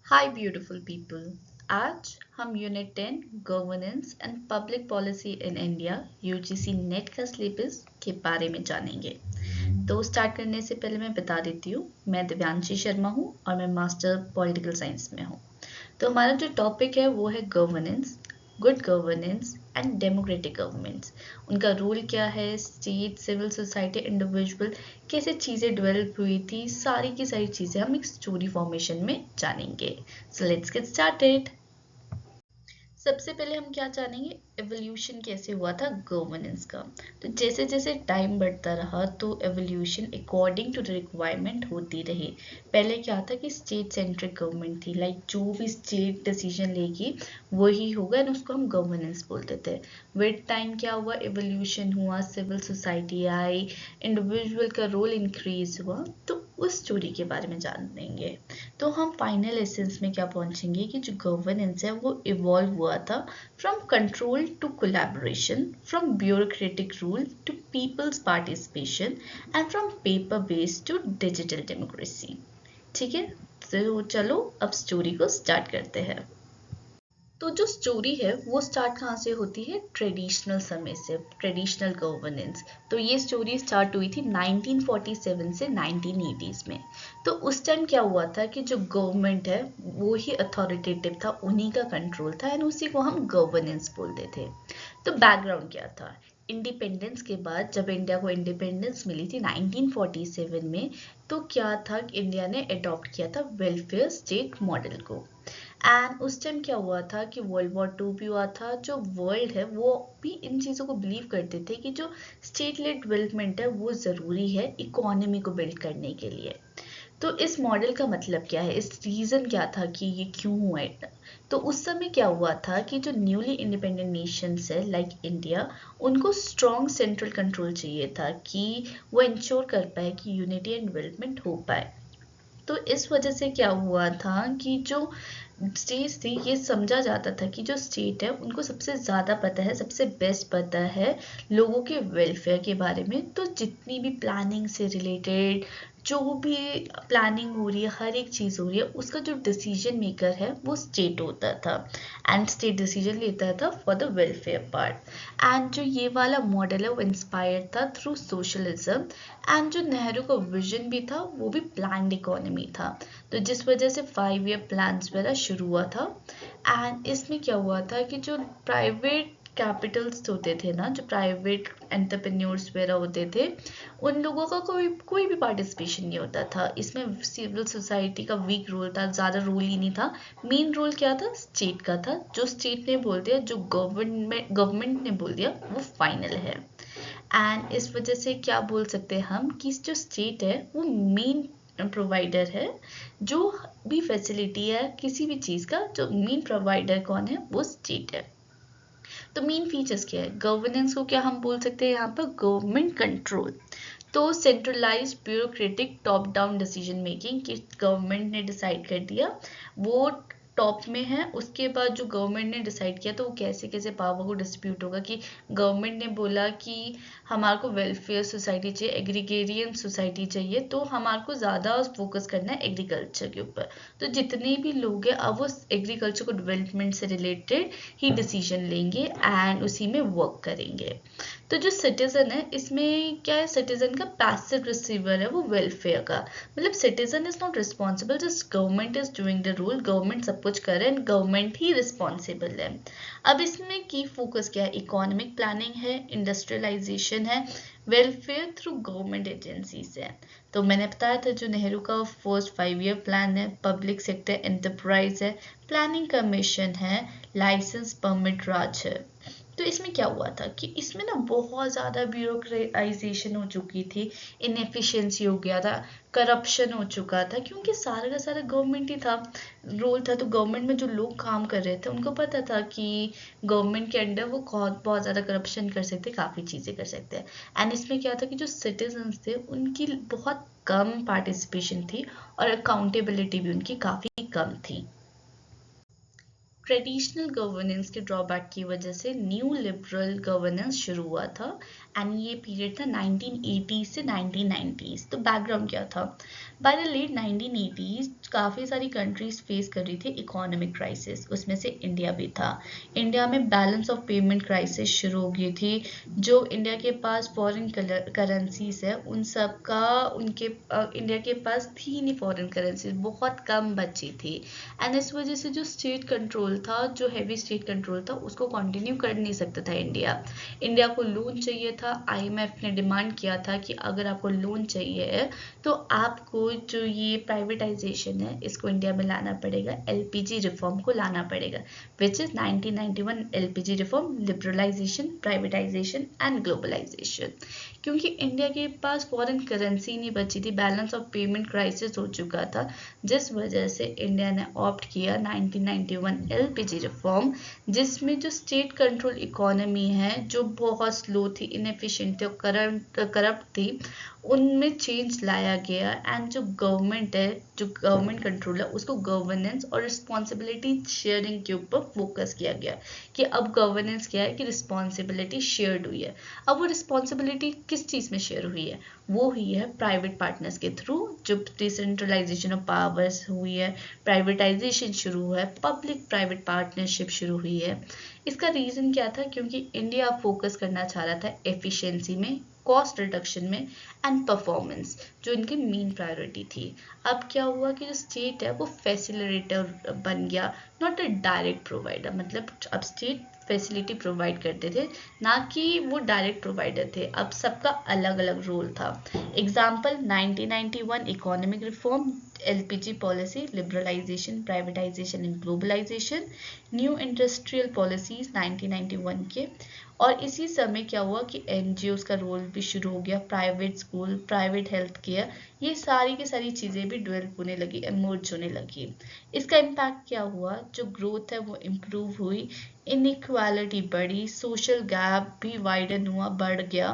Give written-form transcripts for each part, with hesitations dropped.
हाय beautiful people. आज हम unit 10 governance and public policy in India UGC net का syllabus के बारे में जानेंगे। तो स्टार्ट करने से पहले मैं बता देती हूँ, मैं दिव्यांशी शर्मा हूँ और मैं मास्टर पॉलिटिकल साइंस में हूँ। तो हमारा जो टॉपिक है वो है governance, good governance and democratic governance. उनका रोल क्या है, स्टेट, सिविल सोसाइटी, इंडिविजुअल, कैसे चीज़ें डेवलप हुई थी, सारी की सारी चीज़ें हम एक स्टोरी फॉर्मेशन में जानेंगे। So let's get started. सबसे पहले हम क्या जानेंगे, एवोल्यूशन कैसे हुआ था गवर्नेंस का। तो जैसे जैसे टाइम बढ़ता रहा तो evolution according to the requirement होती रही। पहले क्या था कि स्टेट सेंट्रिक गवर्नमेंट थी, लाइक जो भी स्टेट डिसीजन लेगी वही होगा एंड उसको हम गवर्नेंस बोलते थे। विद टाइम क्या हुआ, एवोल्यूशन हुआ, सिविल सोसाइटी आई, इंडिविजुअल का रोल इंक्रीज हुआ। तो उस स्टोरी के बारे में जानेंगे। तो हम फाइनल एसेंस में क्या पहुंचेंगे कि जो गवर्नेंस है वो इवॉल्व हुआ था from control to collaboration, from bureaucratic rule to people's participation and from paper based to digital democracy. ठीक है, तो चलो अब स्टोरी को स्टार्ट करते हैं। तो जो स्टोरी है वो स्टार्ट कहाँ से होती है, ट्रेडिशनल समय से, ट्रेडिशनल गवर्नेंस। तो ये स्टोरी स्टार्ट हुई थी 1947 से 1980s में। तो उस टाइम क्या हुआ था कि जो गवर्नमेंट है वो ही अथॉरिटेटिव था, उन्हीं का कंट्रोल था एंड उसी को हम गवर्नेंस बोलते थे। तो बैकग्राउंड क्या था, इंडिपेंडेंस के बाद जब इंडिया को इंडिपेंडेंस मिली थी 1947 में, तो क्या था कि इंडिया ने अडॉप्ट किया था वेलफेयर स्टेट मॉडल को। एंड उस टाइम क्या हुआ था कि वर्ल्ड वॉर 2 भी हुआ था। जो वर्ल्ड है वो भी इन चीज़ों को बिलीव करते थे कि जो स्टेट लेड डेवलपमेंट है वो ज़रूरी है इकोनॉमी को बिल्ड करने के लिए। तो इस मॉडल का मतलब क्या है, इस रीज़न क्या था कि ये क्यों हुआ है। तो उस समय क्या हुआ था कि जो न्यूली इंडिपेंडेंट नेशंस है लाइक इंडिया, उनको स्ट्रॉन्ग सेंट्रल कंट्रोल चाहिए था कि वो इंश्योर कर पाए कि यूनिटी एंड डेवलपमेंट हो पाए। तो इस वजह से क्या हुआ था कि जो स्टेट थी, ये समझा जाता था कि जो स्टेट है उनको सबसे ज़्यादा पता है, सबसे बेस्ट पता है लोगों के वेलफेयर के बारे में। तो जितनी भी प्लानिंग से रिलेटेड जो भी प्लानिंग हो रही है, हर एक चीज़ हो रही है, उसका जो डिसीजन मेकर है वो स्टेट होता था एंड स्टेट डिसीजन लेता था for the welfare part. And जो ये वाला मॉडल है वो इंस्पायर्ड था थ्रू सोशलिज्म एंड जो नेहरू का विजन भी था वो भी प्लान्ड इकोनॉमी था। तो जिस वजह से 5 ईयर प्लान्स वगैरह शुरू हुआ था। एंड इसमें क्या हुआ था कि जो प्राइवेट कैपिटल्स होते थे ना, जो प्राइवेट एंटरप्रेन्योर्स वगैरह होते थे, उन लोगों का कोई कोई भी पार्टिसिपेशन नहीं होता था इसमें। सिविल सोसाइटी का वीक रोल था, ज़्यादा रोल ही नहीं था। मेन रोल क्या था, स्टेट का था। जो स्टेट ने बोल दिया, जो गवर्नमेंट ने बोल दिया वो फाइनल है। एंड इस वजह से क्या बोल सकते हैं हम कि जो स्टेट है वो मेन प्रोवाइडर है। जो भी फैसिलिटी है किसी भी चीज़ का, जो मेन प्रोवाइडर कौन है, वो स्टेट है। तो मेन फीचर्स क्या है, गवर्नेंस को क्या हम बोल सकते हैं यहाँ पर, गवर्नमेंट कंट्रोल। तो centralise bureaucratic top down decision making कि गवर्नमेंट ने डिसाइड कर दिया, वो टॉप में है, उसके बाद जो गवर्नमेंट ने डिसाइड किया तो वो कैसे कैसे पावर को डिस्प्यूट होगा। कि गवर्नमेंट ने बोला कि हमारे को वेलफेयर सोसाइटी चाहिए, एग्रीगेरियन सोसाइटी चाहिए, तो हमारे को ज़्यादा फोकस करना है एग्रीकल्चर के ऊपर। तो जितने भी लोग हैं अब वो एग्रीकल्चर को डेवलपमेंट से रिलेटेड ही डिसीजन लेंगे एंड उसी में वर्क करेंगे। तो जो सिटीजन है इसमें क्या है, सिटीजन का पैसिव रिसीवर है वो वेलफेयर का। मतलब citizen is not responsible, just government is doing the rule, government सब कुछ कर रहे हैं, गवर्नमेंट ही रिस्पॉन्सिबल है। अब इसमें की फोकस क्या है, इकोनॉमिक प्लानिंग है, इंडस्ट्रियलाइजेशन है, वेलफेयर थ्रू गवर्नमेंट एजेंसीज है। तो मैंने बताया था जो नेहरू का फर्स्ट 5 ईयर प्लान है, पब्लिक सेक्टर एंटरप्राइज है, प्लानिंग कमीशन है, लाइसेंस परमिट राज है। तो इसमें क्या हुआ था कि इसमें ना बहुत ज़्यादा ब्यूरोक्रेटाइजेशन हो चुकी थी, इनएफिशिएंसी हो गया था, करप्शन हो चुका था, क्योंकि सारा का सारा गवर्नमेंट ही था, रोल था। तो गवर्नमेंट में जो लोग काम कर रहे थे उनको पता था कि गवर्नमेंट के अंडर वो बहुत ज़्यादा करप्शन कर सकते, काफ़ी चीज़ें कर सकते हैं। एंड इसमें क्या था कि जो सिटीजन्स थे उनकी बहुत कम पार्टिसिपेशन थी और अकाउंटेबिलिटी भी उनकी काफ़ी कम थी। ट्रेडिशनल गवर्नेंस के ड्रॉबैक की वजह से न्यू लिबरल गवर्नेंस शुरू हुआ था एंड ये पीरियड था 1980 से 1990s। तो बैकग्राउंड क्या था? बाय द लेट 1980s काफ़ी सारी कंट्रीज फेस कर रही थी इकोनॉमिक क्राइसिस, उसमें से इंडिया भी था। इंडिया में बैलेंस ऑफ पेमेंट क्राइसिस शुरू हो गई थी। जो इंडिया के पास फॉरेन करेंसीज है उन सब का इंडिया के पास थी नहीं, फॉरेन करेंसीज बहुत कम बची थी एंड इस वजह से जो स्टेट कंट्रोल था, जो हैवी स्टेट कंट्रोल था, उसको कंटिन्यू कर नहीं सकता था इंडिया को लोन चाहिए था। आईएमएफ ने डिमांड किया था कि अगर आपको लोन चाहिए तो आपको जो ये प्राइवेटाइजेशन है इसको इंडिया में लाना पड़ेगा, एलपीजी रिफॉर्म को लाना पड़ेगा, which is 1991 LPG reform, liberalisation, privatisation and globalisation. क्योंकि इंडिया के पास फॉरेन करेंसी नहीं बची थी, बैलेंस ऑफ पेमेंट क्राइसिस हो चुका था, जिस वजह से इंडिया ने ऑप्ट किया 1991 एलपीजी रिफॉर्म, जिसमें जो स्टेट कंट्रोल इकोनॉमी है जो बहुत स्लो थी, इनएफिशिएंट थी और करप्ट थी, उनमें चेंज लाया गया एंड जो गवर्नमेंट है, जो गवर्नमेंट कंट्रोल है, उसको गवर्नेंस और रिस्पॉन्सिबिलिटी शेयरिंग के ऊपर फोकस किया गया कि अब गवर्नेंस क्या है कि रिस्पॉन्सिबिलिटी शेयर्ड हुई है। अब वो रिस्पॉन्सिबिलिटी किस चीज़ में शेयर हुई है? वो हुई है प्राइवेट पार्टनर्स के थ्रू, जो डिसेंट्रलाइजेशन ऑफ पावर्स हुई है, प्राइवेटाइजेशन शुरू हुआ है, पब्लिक प्राइवेट पार्टनरशिप शुरू हुई है। इसका रीज़न क्या था? क्योंकि इंडिया फोकस करना चाह रहा था एफिशिएंसी में, कॉस्ट रिडक्शन में एंड परफॉर्मेंस, जो इनकी मेन प्रायोरिटी थी। अब क्या हुआ कि जो स्टेट है वो फैसिलिटेटर बन गया, नॉट अ डायरेक्ट प्रोवाइडर। मतलब अब स्टेट फैसिलिटी प्रोवाइड करते थे, ना कि वो डायरेक्ट प्रोवाइडर थे। अब सबका अलग अलग रोल था। Example 1991 economic reform, LPG policy, liberalisation, privatisation and globalisation, new industrial policies 1991 के। और इसी समय क्या हुआ कि एनजीओज का रोल भी शुरू हो गया, private school, private health care, ये सारी की सारी चीज़ें भी डेवलप होने लगी, इमर्ज होने लगी। इसका इम्पैक्ट क्या हुआ? जो ग्रोथ है वो इम्प्रूव हुई, इनइक्वालिटी बढ़ी, सोशल गैप भी वाइडन हुआ, बढ़ गया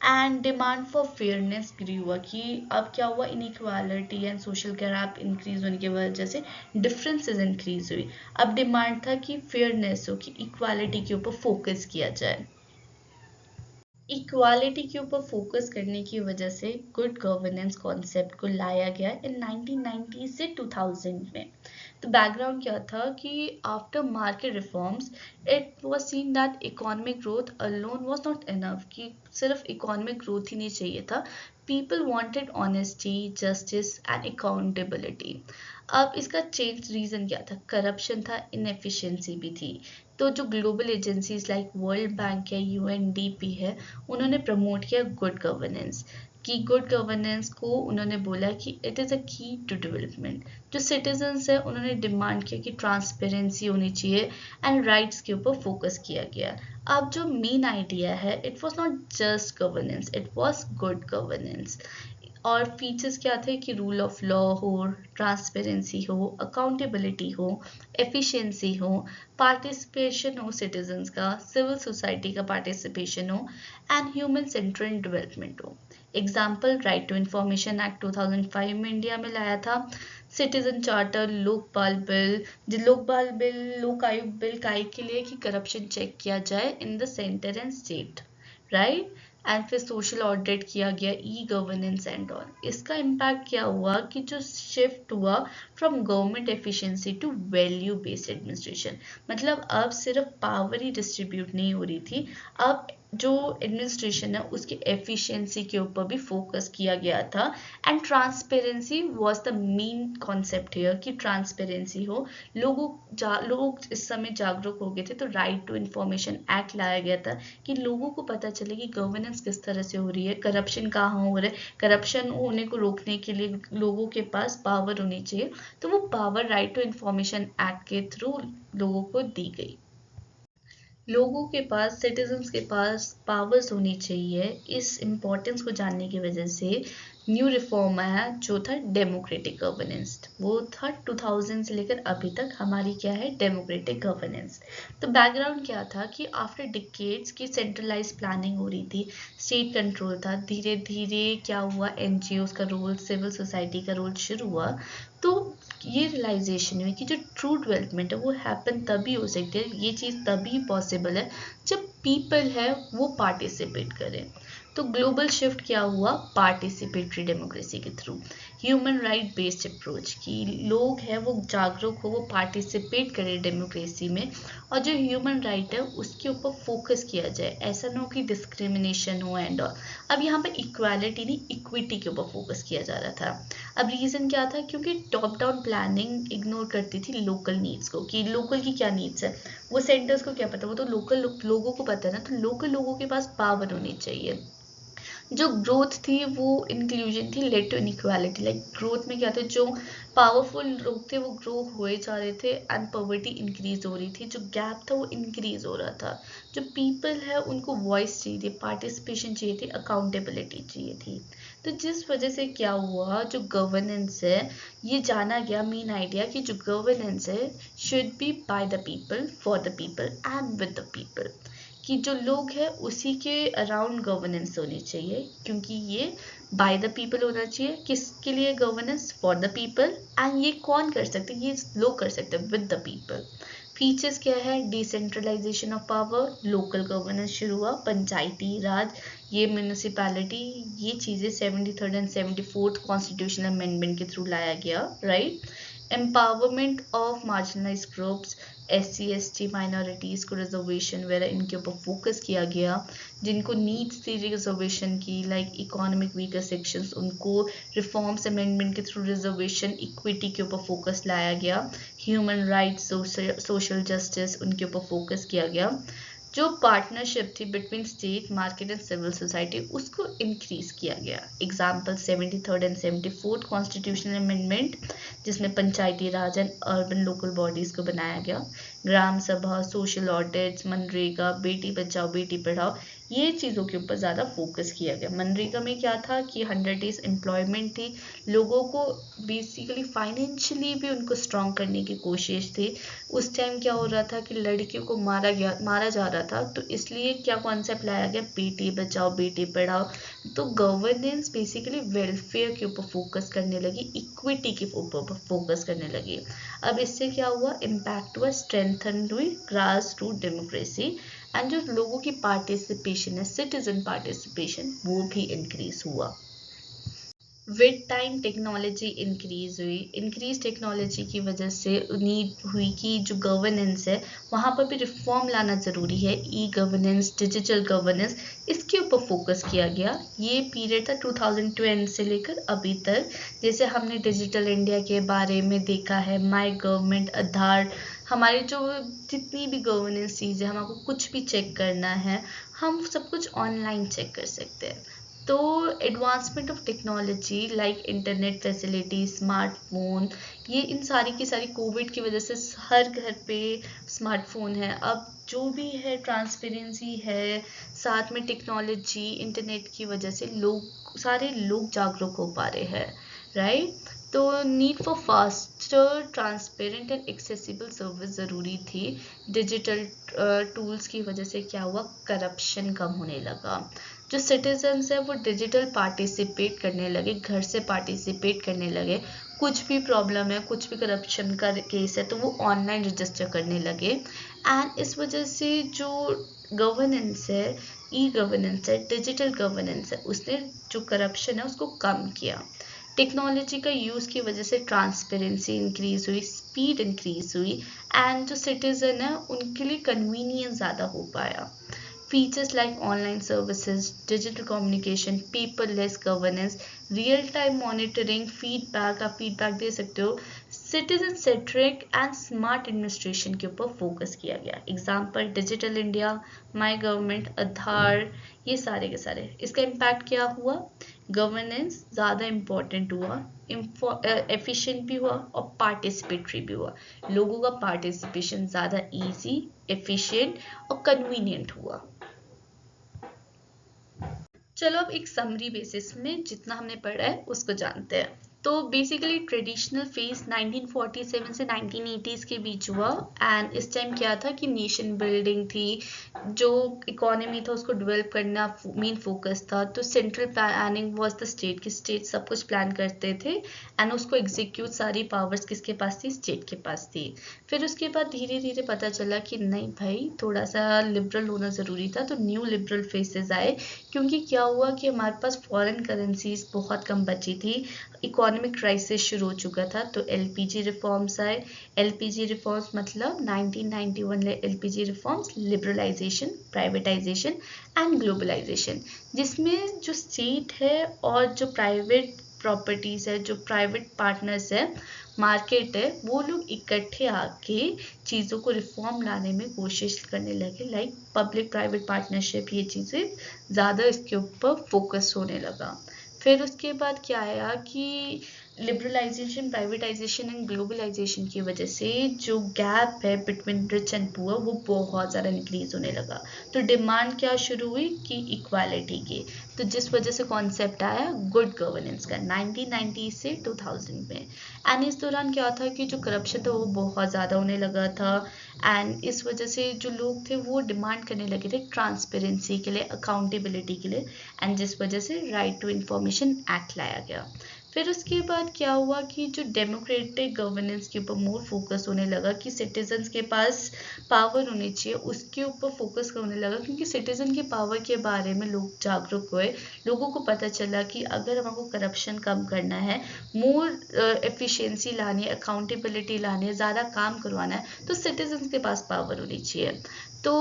एंड डिमांड फॉर फेयरनेस ग्री हुआ। कि अब क्या हुआ, inequality and social gap increase होने की वजह से डिफरेंसेस इंक्रीज हुई। अब डिमांड था कि फेयरनेस हो, कि इक्वालिटी के ऊपर फोकस किया जाए। इक्वालिटी के ऊपर फोकस करने की वजह से गुड गवर्नेंस कॉन्सेप्ट को लाया गया इन 1990 से 2000 में। तो बैकग्राउंड क्या था कि after market reforms it was seen that economic growth alone was not enough, कि सिर्फ इकोनॉमिक ग्रोथ ही नहीं चाहिए था, people wanted honesty, justice and accountability. अब इसका चेंज रीजन क्या था? करप्शन था, इनएफिशिएंसी भी थी। तो जो global agencies like world bank है, यूएनडीपी है, उन्होंने प्रमोट किया गुड गवर्नेंस। कि गुड गवर्नेंस को उन्होंने बोला कि इट इज़ अ की टू डेवलपमेंट। जो सिटीजन्स है उन्होंने डिमांड किया कि ट्रांसपेरेंसी होनी चाहिए एंड राइट्स के ऊपर फोकस किया गया। अब जो मेन आइडिया है, it was not just governance, it was good governance. और फीचर्स क्या थे कि रूल ऑफ लॉ हो, ट्रांसपेरेंसी हो, अकाउंटेबिलिटी हो, एफिशिएंसी हो, पार्टिसिपेशन हो सिटीजन्स का, सिविल सोसाइटी का पार्टिसिपेशन हो एंड ह्यूमन सेंट्रेड डेवलपमेंट हो। Example, right to information act 2005 में इंडिया में लाया था, सिटीजन चार्टर, लोकपाल बिल। जो लोकपाल बिल, लोक आयोग बिल काय के लिए कि करप्शन चेक किया जाए in the centre and state, right. And फिर सोशल ऑडिट किया गया, ई गवर्नेंस एंड ऑल। इसका इम्पैक्ट क्या हुआ कि जो शिफ्ट हुआ from government efficiency to value based administration, मतलब अब सिर्फ पावर ही डिस्ट्रीब्यूट नहीं हो रही थी, अब जो एडमिनिस्ट्रेशन है उसकी एफिशिएंसी के ऊपर भी फोकस किया गया था। And transparency was the main concept here, कि ट्रांसपेरेंसी हो। लोग इस समय जागरूक हो गए थे, तो राइट टू इंफॉर्मेशन एक्ट लाया गया था कि लोगों को पता चले कि गवर्नेंस किस तरह से हो रही है, करप्शन कहाँ हो रहा है, करप्शन होने को रोकने के लिए लोगों के पास पावर होनी चाहिए। तो वो power right to information act के थ्रू लोगों को दी गई। लोगों के पास, सिटीजन्स के पास पावर्स होनी चाहिए, इस इम्पोर्टेंस को जानने की वजह से न्यू रिफॉर्म आया जो था डेमोक्रेटिक गवर्नेंस। वो था 2000 से लेकर अभी तक हमारी क्या है, डेमोक्रेटिक गवर्नेंस। तो बैकग्राउंड क्या था कि आफ्टर डिकेड्स की सेंट्रलाइज प्लानिंग हो रही थी, स्टेट कंट्रोल था, धीरे धीरे क्या हुआ, एनजीओज का रोल, सिविल सोसाइटी का रोल शुरू हुआ। तो तो ये रियलाइजेशन हुई कि जो ट्रू डेवलपमेंट है वो हैपन तभी हो सकती है, ये चीज़ तभी पॉसिबल है जब पीपल है वो पार्टिसिपेट करें। तो ग्लोबल शिफ्ट क्या हुआ? पार्टिसिपेटरी डेमोक्रेसी के through, human right based approach की लोग हैं वो जागरूक हो, वो पार्टिसिपेट करें डेमोक्रेसी में, और जो ह्यूमन राइट है उसके ऊपर फोकस किया जाए, ऐसा ना हो कि डिस्क्रिमिनेशन हो एंड ऑल। अब यहाँ पे इक्वालिटी नहीं, इक्विटी के ऊपर फोकस किया जा रहा था। अब रीज़न क्या था? क्योंकि टॉप डाउन प्लानिंग इग्नोर करती थी लोकल नीड्स को, कि लोकल की क्या नीड्स है वो सेंटर्स को क्या पता, वो तो लोकल लोगों को पता है ना। तो लोकल लोगों के पास पावर होनी चाहिए। जो ग्रोथ थी वो इंक्लूजन थी, led to inequality. Like growth में क्या था, जो पावरफुल लोग थे वो ग्रो हुए जा रहे थे एंड पॉवर्टी इंक्रीज हो रही थी, जो गैप था वो इंक्रीज हो रहा था। जो पीपल है उनको वॉइस चाहिए थी, पार्टिसिपेशन चाहिए थी, अकाउंटेबिलिटी चाहिए थी। तो जिस वजह से क्या हुआ, जो गवर्नेंस है ये जाना गया मेन आइडिया कि जो गवर्नेंस है should be by the people, for the people and with the people, कि जो लोग हैं उसी के अराउंड गवर्नेंस होनी चाहिए, क्योंकि ये बाय द पीपल होना चाहिए। किसके लिए governance? For the people. And ये कौन कर सकते हैं? ये लोग कर सकते हैं, विद द पीपल। फीचर्स क्या है? Decentralisation of power, local governance शुरू हुआ, पंचायती राज, ये म्यूनिसिपैलिटी, ये चीज़ें 73rd and 74th constitutional amendment के थ्रू लाया गया, right. Empowerment of marginalised groups, SC/ST minorities को रिजर्वेशन वगैरह इनके ऊपर फोकस किया गया। जिनको नीड्स थी रिजर्वेशन की, लाइक इकोनॉमिक वीकर सेक्शंस, उनको रिफॉर्म्स अमेंडमेंट के थ्रू रिजर्वेशन इक्विटी के ऊपर फोकस लाया गया। ह्यूमन राइट्स, सोशल जस्टिस, उनके ऊपर फोकस किया गया। जो पार्टनरशिप थी between state, market and civil society, उसको इंक्रीज किया गया। Example 73rd and 74th constitutional amendment, जिसमें panchayati raj and urban local bodies को बनाया गया। ग्राम सभा, सोशल ऑडिट्स, मनरेगा, बेटी बचाओ बेटी पढ़ाओ, ये चीज़ों के ऊपर ज़्यादा फोकस किया गया। मनरेगा में क्या था कि 100 डेज एम्प्लॉयमेंट थी, लोगों को बेसिकली फाइनेंशियली भी उनको स्ट्रॉन्ग करने की कोशिश थी। उस टाइम क्या हो रहा था कि लड़कियों को मारा जा रहा था, तो इसलिए क्या कॉन्सेप्ट लाया गया? बेटी बचाओ बेटी पढ़ाओ। तो गवर्नेंस बेसिकली वेलफेयर के ऊपर फोकस करने लगी, इक्विटी के ऊपर फोकस करने लगी। अब इससे क्या हुआ? इम्पैक्ट हुआ, स्ट्रेंथन हुई ग्रास रूट डेमोक्रेसी, एंड जो लोगों की पार्टिसिपेशन है, सिटीजन पार्टिसिपेशन, वो भी इंक्रीज हुआ। विद टाइम टेक्नोलॉजी इंक्रीज हुई। इंक्रीज टेक्नोलॉजी की वजह से नीड हुई कि जो गवर्नेंस है वहाँ पर भी रिफॉर्म लाना ज़रूरी है। ई गवर्नेंस, डिजिटल गवर्नेंस, इसके ऊपर फोकस किया गया। ये पीरियड था 2010 से लेकर अभी तक। जैसे हमने डिजिटल इंडिया के बारे में देखा है, माई गवर्नमेंट, आधार, हमारी जो जितनी भी गवर्नेंस चीज़ है, हमको कुछ भी चेक करना है, हम सब कुछ ऑनलाइन चेक कर सकते हैं। तो advancement of technology like internet facility, smartphone, ये इन सारी की सारी कोविड की वजह से हर घर पे स्मार्टफोन है। अब जो भी है ट्रांसपेरेंसी है, साथ में टेक्नोलॉजी, इंटरनेट की वजह से सारे लोग जागरूक हो पा रहे हैं, राइट। तो need for faster, transparent and accessible service ज़रूरी थी। डिजिटल टूल्स की वजह से क्या हुआ? करप्शन कम होने लगा। जो सिटीजन्स है वो डिजिटल पार्टिसिपेट करने लगे, घर से पार्टिसिपेट करने लगे। कुछ भी प्रॉब्लम है, कुछ भी करप्शन का केस है, तो वो ऑनलाइन रजिस्टर करने लगे। एंड इस वजह से जो गवर्नेंस है, ई गवर्नेंस है, डिजिटल गवर्नेंस है, उसने जो करप्शन है उसको कम किया। टेक्नोलॉजी का यूज़ की वजह से ट्रांसपेरेंसी इंक्रीज हुई, स्पीड इंक्रीज हुई, एंड जो सिटीजन है उनके लिए कन्वीनियंस ज़्यादा हो पाया। Features like online services, digital communication, paperless governance, real time monitoring, feedback, आप फीडबैक दे सकते हो, citizen centric and smart administration के ऊपर फोकस किया गया। Example digital India, my government, Aadhaar, ये सारे के सारे। इसका इम्पैक्ट क्या हुआ? गवर्नेंस ज़्यादा इम्पोर्टेंट हुआ, एफिशिएंट भी हुआ और पार्टिसिपेटरी भी हुआ। लोगों का पार्टिसिपेशन ज़्यादा इजी, एफिशिएंट और कन्वीनियंट हुआ। चलो अब एक समरी बेसिस में जितना हमने पढ़ा है उसको जानते हैं। तो बेसिकली ट्रेडिशनल फेज 1947 से 1980s के बीच हुआ एंड इस टाइम क्या था कि नेशन बिल्डिंग थी, जो इकोनॉमी था उसको डेवलप करना मेन फोकस था। तो central planning was the state, कि स्टेट सब कुछ प्लान करते थे एंड उसको एग्जीक्यूट सारी पावर्स किसके पास थी, स्टेट के पास थी। फिर उसके बाद धीरे धीरे पता चला कि नहीं भाई थोड़ा सा लिबरल होना ज़रूरी था, तो न्यू लिबरल फेसेस आए। क्योंकि क्या हुआ कि हमारे पास फॉरेन करेंसीज बहुत कम बची थी, इकोनॉमिक क्राइसिस शुरू हो चुका था, तो एलपीजी रिफॉर्म्स आए। एलपीजी रिफॉर्म्स मतलब 1991 में LPG reforms, liberalisation, privatisation and globalisation, जिसमें जो स्टेट है और जो प्राइवेट प्रॉपर्टीज है, जो प्राइवेट पार्टनर्स है, मार्केट है, वो लोग इकट्ठे आके चीज़ों को रिफॉर्म लाने में कोशिश करने लगे, लाइक पब्लिक प्राइवेट पार्टनरशिप, ये चीज़ें ज़्यादा इसके ऊपर फोकस होने लगा। फिर उसके बाद क्या आया कि लिबरलाइजेशन, प्राइवेटाइजेशन एंड ग्लोबलाइजेशन की वजह से जो गैप है बिटवीन रिच एंड पुअर वो बहुत ज़्यादा इंक्रीज होने लगा। तो डिमांड क्या शुरू हुई कि इक्वालिटी की, तो जिस वजह से कॉन्सेप्ट आया गुड गवर्नेंस का 1990 से 2000 में। एंड इस दौरान क्या था कि जो करप्शन था वो बहुत ज़्यादा होने लगा था एंड इस वजह से जो लोग थे वो डिमांड करने लगे थे ट्रांसपेरेंसी के लिए, अकाउंटेबिलिटी के लिए, एंड जिस वजह से राइट टू इंफॉर्मेशन एक्ट लाया गया। फिर उसके बाद क्या हुआ कि जो डेमोक्रेटिक गवर्नेंस के ऊपर मोर फोकस होने लगा, कि सिटीजन्स के पास पावर होनी चाहिए, उसके ऊपर फोकस होने लगा। क्योंकि सिटीजन के पावर के बारे में लोग जागरूक हुए, लोगों को पता चला कि अगर हमको करप्शन कम करना है, मोर एफिशिएंसी लानी है, अकाउंटेबिलिटी लानी है, ज़्यादा काम करवाना है, तो सिटीजन्स के पास पावर होनी चाहिए। तो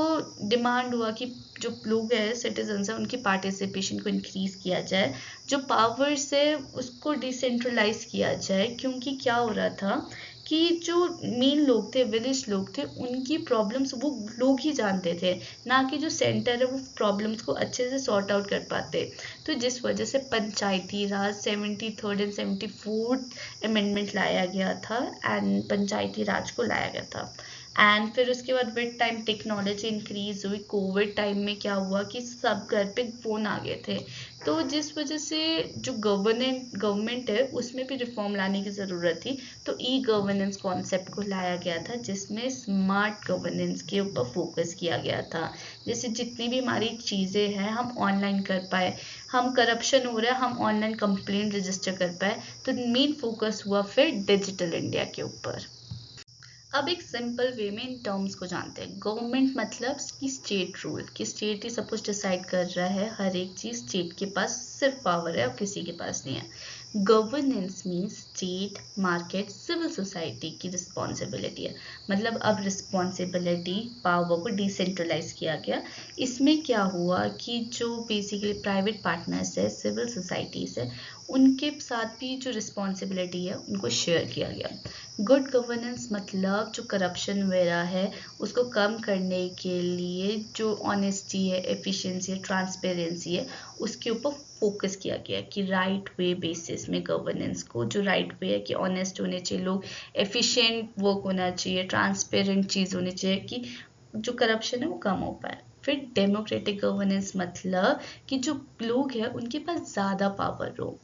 डिमांड हुआ कि जो लोग हैं, सिटीजन्स हैं, उनकी पार्टिसिपेशन को इंक्रीज किया जाए, जो पावर्स है उसको डिसेंट्रलाइज किया जाए। क्योंकि क्या हो रहा था कि जो मेन लोग थे, विलेज लोग थे, उनकी प्रॉब्लम्स वो लोग ही जानते थे, ना कि जो सेंटर है वो प्रॉब्लम्स को अच्छे से सॉर्ट आउट कर पाते। तो जिस वजह से पंचायती राज 73rd एंड 74th अमेंडमेंट लाया गया था एंड पंचायती राज को लाया गया था। एंड फिर उसके बाद विद टाइम टेक्नोलॉजी इंक्रीज हुई। कोविड टाइम में क्या हुआ कि सब घर पे फ़ोन आ गए थे, तो जिस वजह से जो गवर्नमेंट है उसमें भी रिफॉर्म लाने की ज़रूरत थी। तो ई गवर्नेंस कॉन्सेप्ट को लाया गया था, जिसमें स्मार्ट गवर्नेंस के ऊपर फोकस किया गया था। जैसे जितनी भी हमारी चीज़ें हैं हम ऑनलाइन कर पाए, हम करप्शन हो रहा है हम ऑनलाइन कंप्लेंट रजिस्टर कर पाए, तो मेन फोकस हुआ फिर डिजिटल इंडिया के ऊपर। अब एक सिंपल वे में इन टर्म्स को जानते हैं। गवर्नमेंट मतलब कि स्टेट रूल, कि स्टेट ही सब कुछ डिसाइड कर रहा है, हर एक चीज़ स्टेट के पास सिर्फ पावर है और किसी के पास नहीं है। Governance means state, market, civil society की रिस्पॉन्सिबिलिटी है। मतलब अब रिस्पॉन्सिबिलिटी, पावर को डिसेंट्रलाइज किया गया। इसमें क्या हुआ कि जो बेसिकली प्राइवेट पार्टनर्स है, सिविल सोसाइटीज़ है, उनके साथ भी जो रिस्पॉन्सिबिलिटी है उनको शेयर किया गया। गुड गवर्नेंस मतलब जो करप्शन वगैरह है उसको कम करने के लिए जो ऑनेस्टी है, एफिशिएंसी है, ट्रांसपेरेंसी है, उसके ऊपर फोकस किया गया कि राइट वे बेसिस में गवर्नेंस को, जो राइट वे है कि ऑनेस्ट होने चाहिए लोग, एफिशिएंट वर्क होना चाहिए, ट्रांसपेरेंट चीज़ होनी चाहिए कि जो करप्शन है वो कम हो पाए। फिर डेमोक्रेटिक गवर्नेंस मतलब कि जो लोग हैं उनके पास ज़्यादा पावर हो।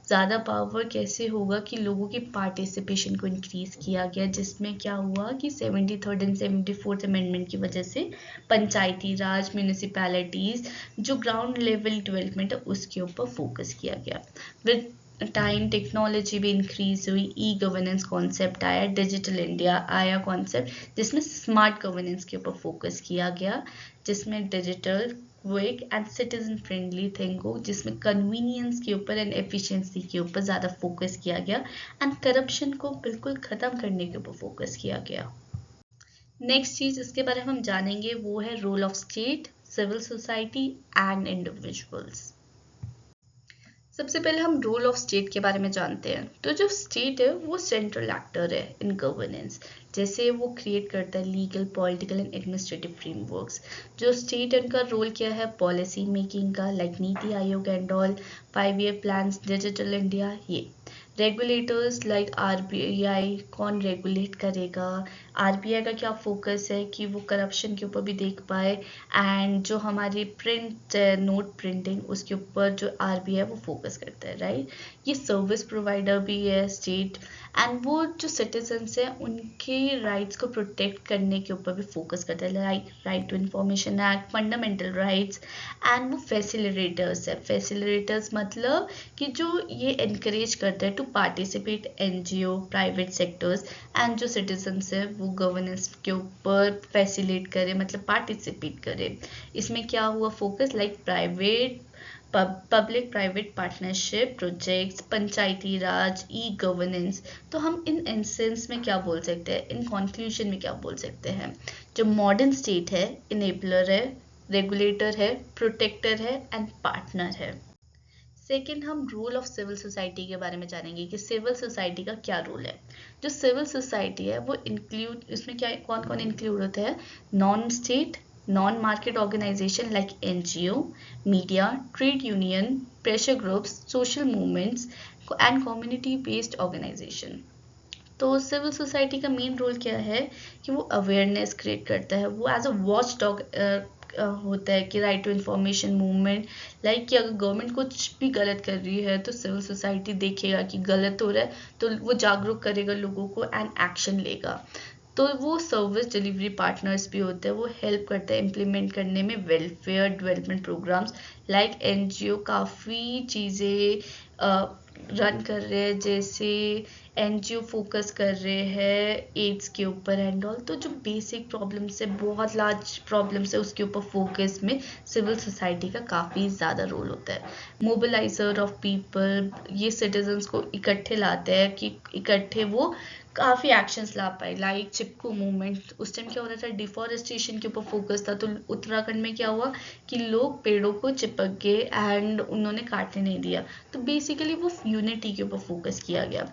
ज़्यादा पावर कैसे होगा कि लोगों की पार्टिसिपेशन को इंक्रीज़ किया गया, जिसमें क्या हुआ कि 73rd एंड 74th अमेंडमेंट की वजह से पंचायती राज, म्यूनिसिपैलिटीज़, जो ग्राउंड लेवल डेवलपमेंट है उसके ऊपर फोकस किया गया। विद टाइम टेक्नोलॉजी भी इंक्रीज हुई, ई गवर्नेंस कॉन्सेप्ट आया, डिजिटल इंडिया आया कॉन्सेप्ट, जिसमें स्मार्ट गवर्नेंस के ऊपर फोकस किया गया, जिसमें digital, quick and citizen friendly thing हो, जिसमें कन्वीनियंस के ऊपर एंड एफिशिएंसी के ऊपर ज़्यादा फोकस किया गया एंड करप्शन को बिल्कुल ख़त्म करने के ऊपर फोकस किया गया। नेक्स्ट चीज़ इसके बारे में हम जानेंगे वो है role of state, civil society and individuals. सबसे पहले हम रोल ऑफ स्टेट के बारे में जानते हैं। तो जो स्टेट है वो सेंट्रल एक्टर है इन गवर्नेंस, जैसे वो क्रिएट करता है legal, political and administrative frameworks. जो स्टेट है उनका रोल क्या है, पॉलिसी मेकिंग का, like NITI Aayog and all, 5 year plans, digital India, ये। रेगुलेटर्स लाइक आरबीआई कौन रेगुलेट करेगा, आरबीआई का क्या फोकस है कि वो करप्शन के ऊपर भी देख पाए, एंड जो हमारी प्रिंट नोट प्रिंटिंग उसके ऊपर जो आरबीआई वो फोकस करता है, राइट। ये सर्विस प्रोवाइडर भी है स्टेट, एंड वो जो सिटीजन्स हैं उनके राइट्स को प्रोटेक्ट करने के ऊपर भी फोकस करता है, like right to information act, fundamental rights. And वो फैसिलिटेटर्स है, फैसिलिटेटर्स मतलब कि जो ये इनकरेज करते हैं to participate NGO, private sectors, and जो सिटीजन्स है वो गवर्नेंस के ऊपर फैसिलिटेट करे, मतलब पार्टिसिपेट करे। इसमें क्या हुआ focus, like private public private partnership projects, Panchayati Raj, e governance. तो हम इन इंस्टेंस में क्या बोल सकते हैं, इन कंक्लूजन में क्या बोल सकते हैं, जो मॉडर्न स्टेट है इनेबलर है, रेगुलेटर है, प्रोटेक्टर है एंड पार्टनर है। सेकेंड, हम रोल ऑफ सिविल सोसाइटी के बारे में जानेंगे कि सिविल सोसाइटी का क्या रोल है। जो सिविल सोसाइटी है वो इंक्लूड, इसमें क्या कौन कौन इंक्लूड होता है, non state, non market organisation like NGO, media, trade union, pressure groups, social movements and community based organisation. तो सिविल सोसाइटी का मेन रोल क्या है कि वो अवेयरनेस क्रिएट करता है, वो एज अ वॉच डॉग होता है कि right to information movement, like कि अगर गवर्नमेंट कुछ भी गलत कर रही है तो सिविल सोसाइटी देखेगा कि गलत हो रहा है तो वो जागरूक करेगा लोगों को एंड एक्शन लेगा। तो वो सर्विस डिलीवरी पार्टनर्स भी होते हैं, वो हेल्प करते हैं इम्प्लीमेंट करने में welfare development programmes, like NGO काफ़ी चीज़ें रन कर रहे हैं, जैसे एनजीओ फोकस कर रहे हैं एड्स के ऊपर एंड ऑल। तो जो बेसिक प्रॉब्लम्स है, बहुत लार्ज प्रॉब्लम्स है, उसके ऊपर फोकस में सिविल सोसाइटी का काफ़ी ज़्यादा रोल होता है। मोबिलाइजर ऑफ पीपल, ये सिटीजन्स को इकट्ठे लाते हैं कि इकट्ठे वो काफ़ी एक्शंस ला पाए, लाइक चिपको मूवमेंट। उस टाइम क्या हो रहा था, डिफॉरेस्टेशन के ऊपर फोकस था, तो उत्तराखंड में क्या हुआ कि लोग पेड़ों को चिपक गए एंड उन्होंने काटने नहीं दिया। तो बेसिकली वो यूनिटी के ऊपर फोकस किया गया।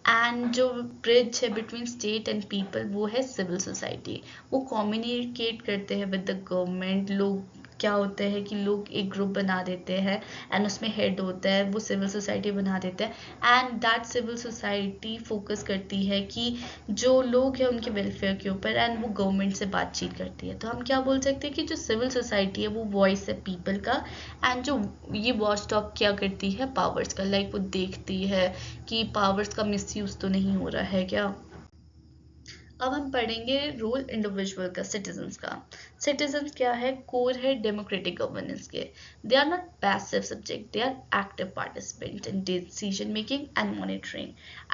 एंड जो ब्रिज है बिटवीन स्टेट एंड पीपल वो है सिविल सोसाइटी, वो कम्युनिकेट करते हैं विद द गवर्नमेंट। लोग क्या होता है कि लोग एक ग्रुप बना देते हैं एंड उसमें हेड होता है, वो सिविल सोसाइटी बना देते हैं and that civil society focus करती है कि जो लोग हैं उनके वेलफेयर के ऊपर, एंड वो गवर्नमेंट से बातचीत करती है। तो हम क्या बोल सकते हैं कि जो सिविल सोसाइटी है वो वॉइस है पीपल का, एंड जो ये वॉच डॉग क्या करती है, पावर्स का, लाइक वो देखती है कि पावर्स का मिसयूज तो नहीं हो रहा है क्या। अब हम पढ़ेंगे रोल इंडिविजुअल का, सिटीजन्स का। सिटीजन्स क्या है, कोर है डेमोक्रेटिक गवर्नेंस के। They are not passive subject, they are active participant in decision making and monitoring.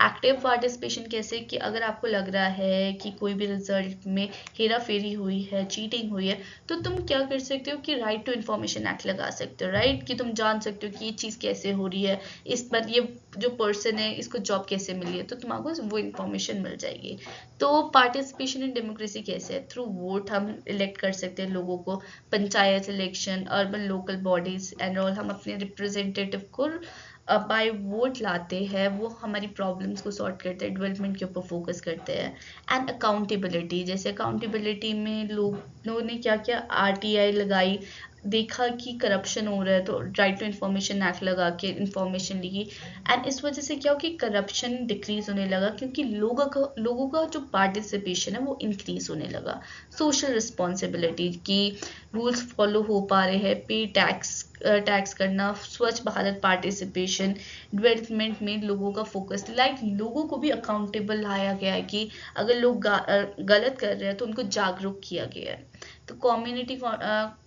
Active participation कैसे, कि अगर आपको लग रहा है कि कोई भी रिजल्ट में हेरा फेरी हुई है, चीटिंग हुई है, तो तुम क्या कर सकते हो कि राइट टू इंफॉर्मेशन एक्ट लगा सकते हो, राइट, कि तुम जान सकते हो कि ये चीज़ कैसे हो रही है, इस पर ये जो पर्सन है इसको जॉब कैसे मिली है, तो तुम्हारे वो इंफॉर्मेशन मिल जाएगी। तो पार्टिसिपेशन इन डेमोक्रेसी कैसे है, थ्रू वोट हम इलेक्ट कर सकते हैं लोगों को, panchayat election, urban local bodies and all, हम अपने रिप्रेजेंटेटिव को बाय वोट लाते हैं, वो हमारी प्रॉब्लम्स को सॉर्ट करते हैं, डेवलपमेंट के ऊपर फोकस करते हैं। एंड अकाउंटेबिलिटी, जैसे अकाउंटेबिलिटी में लोगों ने क्या किया, आरटीआई लगाई, देखा कि करप्शन हो रहा है तो राइट टू इंफॉर्मेशन एक्ट लगा के इंफॉर्मेशन ली, एंड इस वजह से क्या हो कि करप्शन डिक्रीज होने लगा, क्योंकि लोगों का जो पार्टिसिपेशन है वो इंक्रीज होने लगा। सोशल रिस्पॉन्सिबिलिटी की रूल्स फॉलो हो पा रहे हैं, पे टैक्स करना, स्वच्छ भारत पार्टिसिपेशन, डेवलपमेंट में लोगों का फोकस, लाइक लोगों को भी अकाउंटेबल लाया गया है कि अगर लोग गलत कर रहे हैं तो उनको जागरूक किया गया है। तो community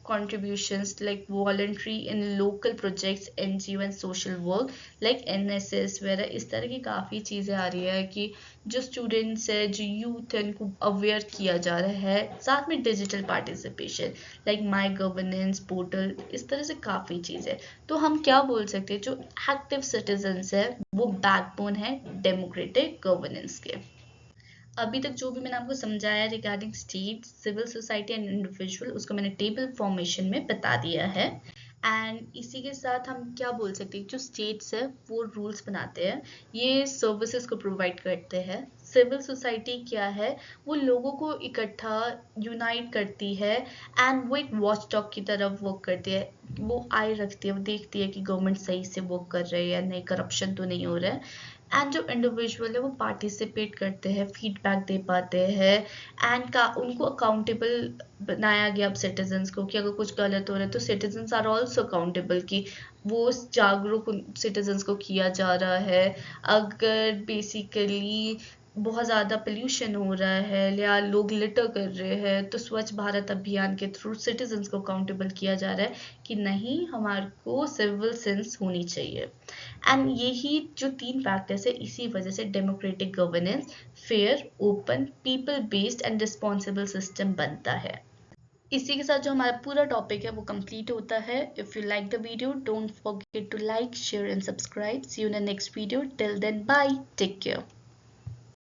contributions like voluntary in local projects, NGO and social work like NSS वगैरह, इस तरह की काफ़ी चीज़ें आ रही है कि जो स्टूडेंट्स है, जो यूथ है, उनको अवेयर किया जा रहा है, साथ में digital participation like my governance portal, इस तरह से काफ़ी चीज़ें। तो हम क्या बोल सकते हैं, जो एक्टिव सिटीजन्स है वो बैकबोन है डेमोक्रेटिक गवर्नेंस के। अभी तक जो भी मैंने आपको समझाया regarding state, civil society and individual, उसको मैंने टेबल फॉर्मेशन में बता दिया है। एंड इसी के साथ हम क्या बोल सकते हैं, जो स्टेट्स है वो रूल्स बनाते हैं, ये सर्विसेज को प्रोवाइड करते हैं। सिविल सोसाइटी क्या है, वो लोगों को इकट्ठा यूनाइट करती है एंड वो एक वॉच डॉग की तरह वर्क करती है, वो आई रखती है, वो देखती है कि गवर्नमेंट सही से वर्क कर रही है या नहीं, करप्शन तो नहीं हो रहा है। एंड जो इंडिविजुअल है वो पार्टिसिपेट करते हैं, फीडबैक दे पाते हैं, एंड उनको अकाउंटेबल बनाया गया अब सिटीजन्स को कि अगर कुछ गलत हो रहा है तो सिटीजन्स आर ऑल्सो अकाउंटेबल, कि वो जागरूक सिटीजन्स को किया जा रहा है। अगर बेसिकली बहुत ज़्यादा पोल्यूशन हो रहा है या लोग लिटर कर रहे हैं तो स्वच्छ भारत अभियान के थ्रू सिटीजन्स को अकाउंटेबल किया जा रहा है कि नहीं, हमारे को सिविल सेंस होनी चाहिए। एंड यही जो 3 फैक्टर्स है, इसी वजह से democratic governance fair, open, people based and responsible system बनता है। इसी के साथ जो हमारा पूरा टॉपिक है वो कंप्लीट होता है। If you like the video, don't forget to like, share and subscribe. See you in the next video. Till then, bye, take care.